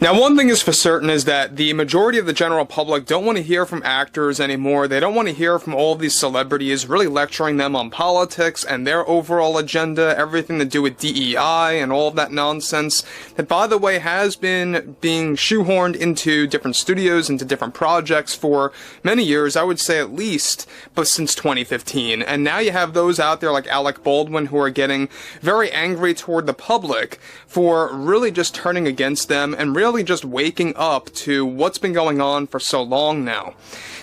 Now, one thing is for certain is that the majority of the general public don't want to hear from actors anymore. They don't want to hear from all of these celebrities really lecturing them on politics and their overall agenda, everything to do with DEI and all of that nonsense that, by the way, has been being shoehorned into different studios, into different projects for many years, I would say at least, but since 2015. And now you have those out there like Alec Baldwin who are getting very angry toward the public for really just turning against them and really just waking up to what's been going on for so long now.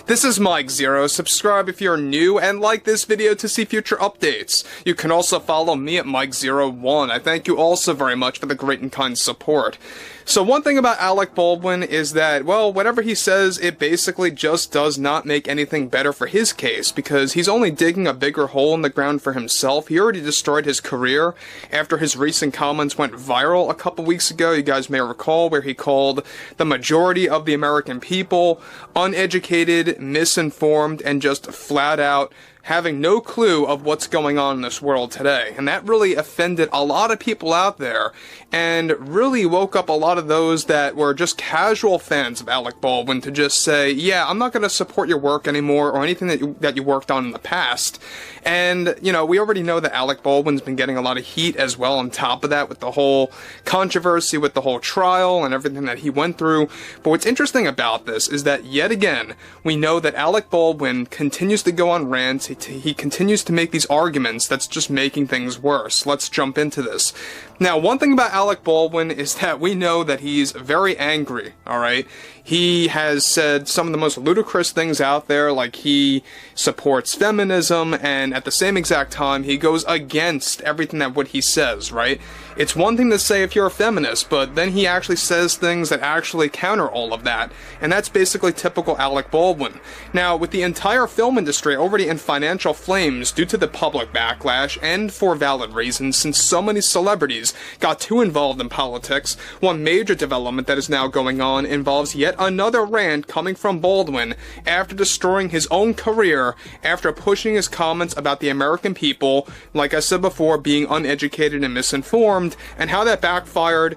This is Mike Zero. Subscribe if you're new and like this video to see future updates. You can also follow me at Mike01. I thank you also very much for the great and kind support. So one thing about Alec Baldwin is that, well, whatever he says, it basically just does not make anything better for his case, because he's only digging a bigger hole in the ground for himself. He already destroyed his career after his recent comments went viral a couple weeks ago. You guys may recall where he called the majority of the American people uneducated, misinformed, and just flat out having no clue of what's going on in this world today. And that really offended a lot of people out there and really woke up a lot of those that were just casual fans of Alec Baldwin to just say, yeah, I'm not going to support your work anymore or anything that you worked on in the past. And, you know, we already know that Alec Baldwin's been getting a lot of heat as well on top of that with the whole controversy with the whole trial and everything that he went through. But what's interesting about this is that, yet again, we know that Alec Baldwin continues to go on rants. He continues to make these arguments that's just making things worse. Let's jump into this. Now, one thing about Alec Baldwin is that we know that he's very angry, alright? He has said some of the most ludicrous things out there, like he supports feminism, and at the same exact time, he goes against everything that what he says, right? It's one thing to say if you're a feminist, but then he actually says things that actually counter all of that, and that's basically typical Alec Baldwin. Now, with the entire film industry already in financial flames due to the public backlash, and for valid reasons, since so many celebrities got too involved in politics, one major development that is now going on involves yet another rant coming from Baldwin after destroying his own career, after pushing his comments about the American people, like I said before, being uneducated and misinformed, and how that backfired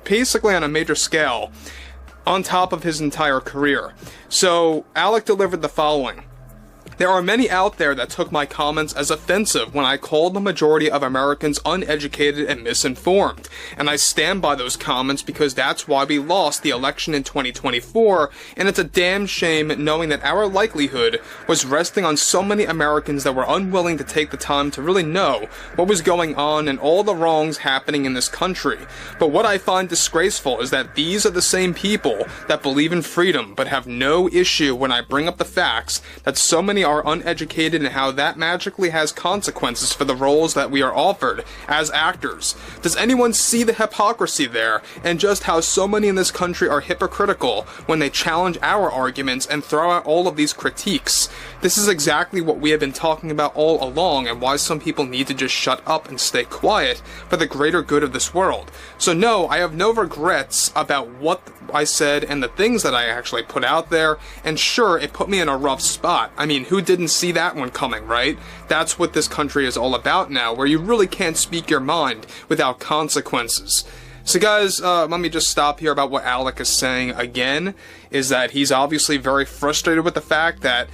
basically on a major scale on top of his entire career. So Alec delivered the following. There are many out there that took my comments as offensive when I called the majority of Americans uneducated and misinformed, and I stand by those comments because that's why we lost the election in 2024, and it's a damn shame knowing that our likelihood was resting on so many Americans that were unwilling to take the time to really know what was going on and all the wrongs happening in this country. But what I find disgraceful is that these are the same people that believe in freedom but have no issue when I bring up the facts that so many are uneducated and how that magically has consequences for the roles that we are offered as actors. Does anyone see the hypocrisy there, and just how so many in this country are hypocritical when they challenge our arguments and throw out all of these critiques? This is exactly what we have been talking about all along, and why some people need to just shut up and stay quiet for the greater good of this world. So no, I have no regrets about what I said and the things that I actually put out there, and sure, it put me in a rough spot. I mean, who didn't see that one coming, right? That's what this country is all about now, where you really can't speak your mind without consequences. So guys, let me just stop here about what Alec is saying again, is that he's obviously very frustrated with the fact that,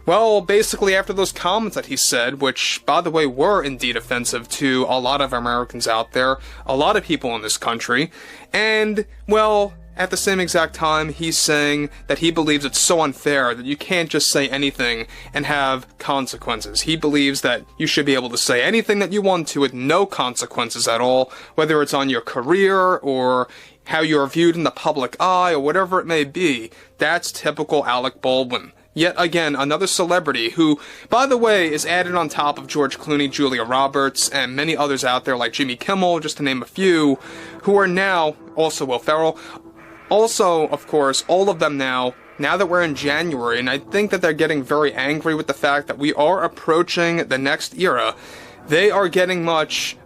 well, basically after those comments that he said, which, by the way, were indeed offensive to a lot of Americans out there, a lot of people in this country, and, well, at the same exact time, he's saying that he believes it's so unfair that you can't just say anything and have consequences. He believes that you should be able to say anything that you want to with no consequences at all, whether it's on your career or how you're viewed in the public eye or whatever it may be. That's typical Alec Baldwin. Yet again, another celebrity who, by the way, is added on top of George Clooney, Julia Roberts, and many others out there like Jimmy Kimmel, just to name a few, who are now, also Will Ferrell, also, of course, all of them now that we're in January, and I think that they're getting very angry with the fact that we are approaching the next era, they are getting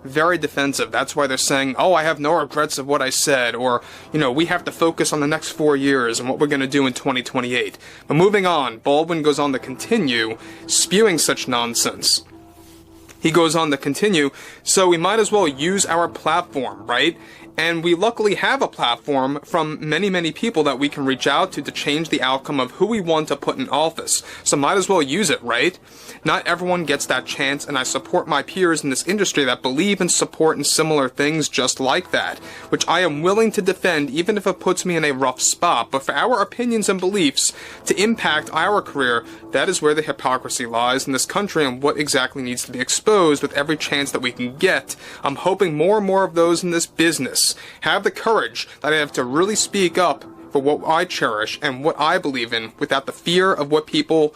very defensive. That's why they're saying, oh, I have no regrets of what I said, or, you know, we have to focus on the next 4 years and what we're going to do in 2028. But moving on, Baldwin goes on to continue spewing such nonsense. He goes on to continue, so we might as well use our platform, right? And we luckily have a platform from many, many people that we can reach out to change the outcome of who we want to put in office. So might as well use it, right? Not everyone gets that chance, and I support my peers in this industry that believe and support in similar things just like that, which I am willing to defend even if it puts me in a rough spot. But for our opinions and beliefs to impact our career, that is where the hypocrisy lies in this country and what exactly needs to be exposed with every chance that we can get. I'm hoping more and more of those in this business have the courage that I have to really speak up for what I cherish and what I believe in without the fear of what people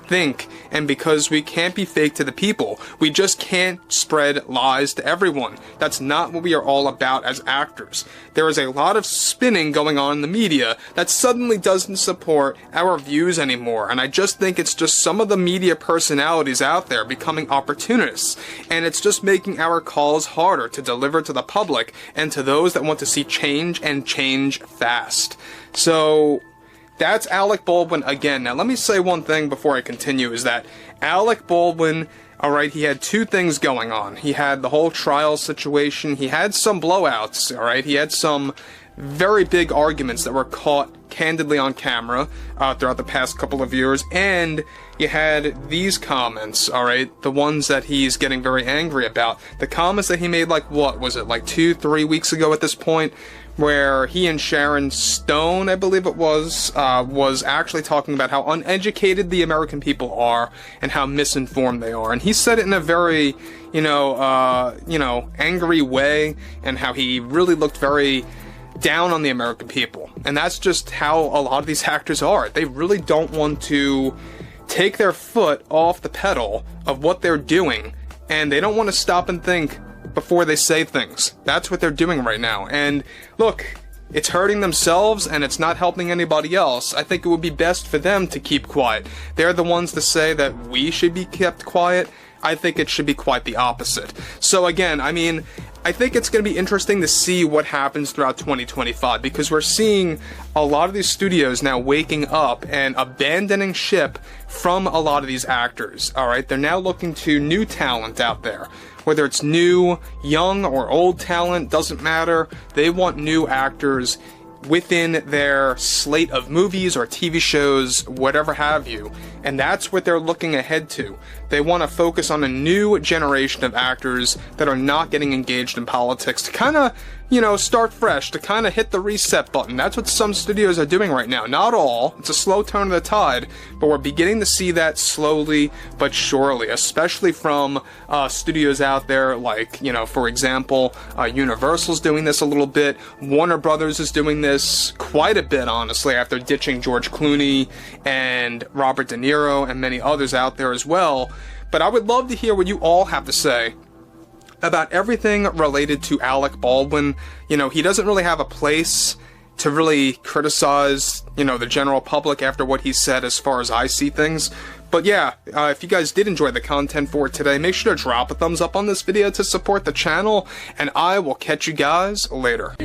think. And because we can't be fake to the people, we just can't spread lies to everyone. That's not what we are all about as actors. There is a lot of spinning going on in the media that suddenly doesn't support our views anymore, and I just think it's just some of the media personalities out there becoming opportunists, and it's just making our calls harder to deliver to the public and to those that want to see change and change fast. So that's Alec Baldwin again. Now let me say one thing before I continue, is that Alec Baldwin, alright, he had two things going on. He had the whole trial situation, he had some blowouts, alright, he had some very big arguments that were caught candidly on camera throughout the past couple of years, and you had these comments, alright, the ones that he's getting very angry about. The comments that he made, like, what was it, like 2-3 weeks ago at this point, where he and Sharon Stone, I believe it was actually talking about how uneducated the American people are and how misinformed they are. And he said it in a very, angry way, and how he really looked very down on the American people. And that's just how a lot of these actors are. They really don't want to take their foot off the pedal of what they're doing, and they don't want to stop and think before they say things. That's what they're doing right now. And look, it's hurting themselves and it's not helping anybody else. I think it would be best for them to keep quiet. They're the ones to say that we should be kept quiet. I think it should be quite the opposite. So again, I mean, I think it's going to be interesting to see what happens throughout 2025, because we're seeing a lot of these studios now waking up and abandoning ship from a lot of these actors, alright? They're now looking to new talent out there. Whether it's new, young, or old talent, doesn't matter. They want new actors within their slate of movies or TV shows, whatever have you. And that's what they're looking ahead to. They want to focus on a new generation of actors that are not getting engaged in politics to kind of, start fresh, to kind of hit the reset button. That's what some studios are doing right now. Not all. It's a slow turn of the tide, but we're beginning to see that slowly but surely, especially from studios out there like, for example, Universal's doing this a little bit. Warner Brothers is doing this quite a bit, honestly, after ditching George Clooney and Robert De Niro and many others out there as well. But I would love to hear what you all have to say about everything related to Alec Baldwin. He doesn't really have a place to really criticize, the general public after what he said as far as I see things. But yeah, if you guys did enjoy the content for today, make sure to drop a thumbs up on this video to support the channel, and I will catch you guys later.